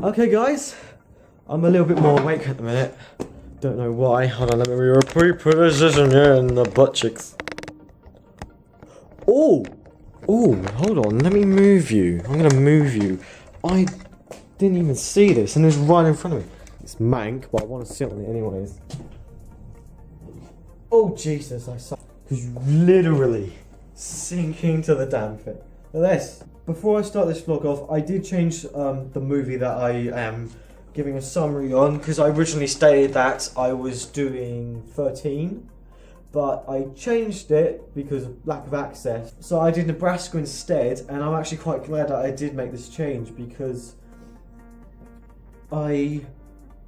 Okay guys, I'm a little bit more awake at the minute. Don't know why. Hold on, let me reposition here in the butt cheeks. Oh! Oh, hold on, let me move you. I'm gonna move you. I didn't even see this and it's right in front of me. It's mank, but I want to sit on it anyways. Oh Jesus, I suck. Because you literally sink into the damn thing. This. Before I start this vlog off, I did change the movie that I am giving a summary on, because I originally stated that I was doing 13, but I changed it because of lack of access. So I did Nebraska instead, and I'm actually quite glad that I did make this change because I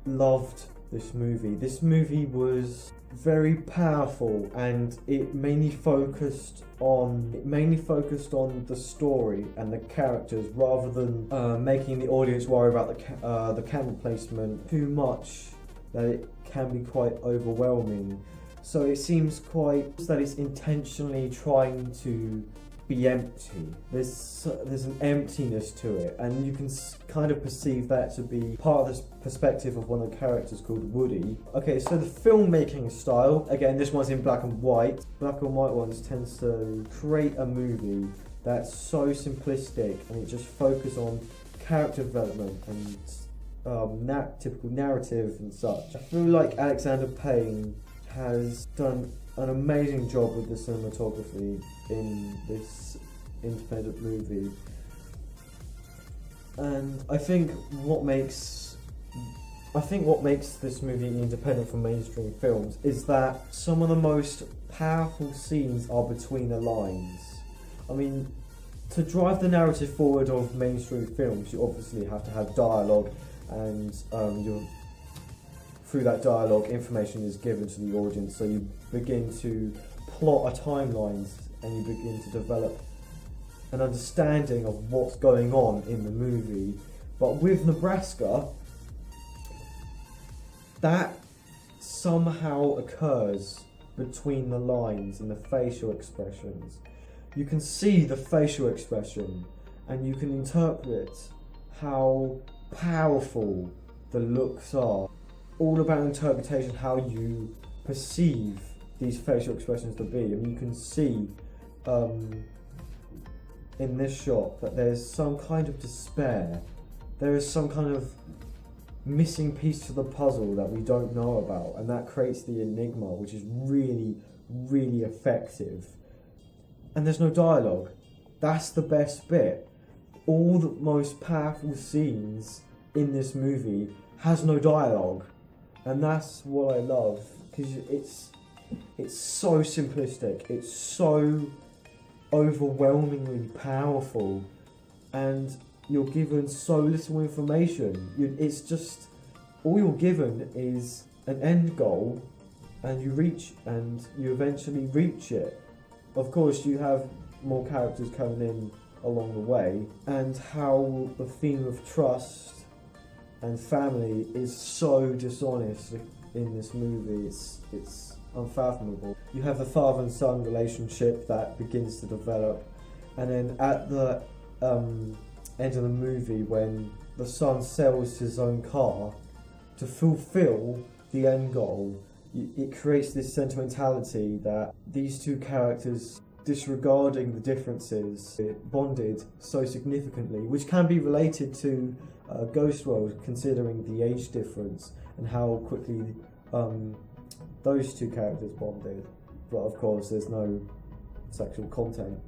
loved this movie. This movie was very powerful, and it mainly focused on the story and the characters rather than making the audience worry about the camera placement too much, that it can be quite overwhelming. So it seems quite that it's intentionally trying to be empty. There's an emptiness to it, and you can kind of perceive that to be part of this perspective of one of the characters called Woody. Okay, so the filmmaking style, again, this one's in black and white. Black and white ones tends to create a movie that's so simplistic, and it just focuses on character development and typical narrative and such. I feel like Alexander Payne has done an amazing job with the cinematography in this independent movie, and I think what makes this movie independent from mainstream films is that some of the most powerful scenes are between the lines. I mean, to drive the narrative forward of mainstream films, you obviously have to have dialogue, and through that dialogue, information is given to the audience, so you begin to plot a timeline and you begin to develop an understanding of what's going on in the movie. But with Nebraska, that somehow occurs between the lines and the facial expressions. You can see the facial expression and you can interpret how powerful the looks are. All about interpretation, how you perceive these facial expressions to be. I mean, you can see in this shot that there's some kind of despair. There is some kind of missing piece to the puzzle that we don't know about, and that creates the enigma, which is really, really effective. And there's no dialogue. That's the best bit. All the most powerful scenes in this movie has no dialogue. And that's what I love, because it's so simplistic, it's so overwhelmingly powerful, and you're given so little information. It's just, all you're given is an end goal, and you eventually reach it. Of course, you have more characters coming in along the way, and how the theme of trust and family is so dishonest in this movie. It's unfathomable. You have the father and son relationship that begins to develop, and then at the end of the movie, when the son sells his own car to fulfill the end goal, it creates this sentimentality that these two characters, disregarding the differences, bonded so significantly, which can be related to Ghost World, considering the age difference and how quickly those two characters bonded. But of course, there's no sexual content.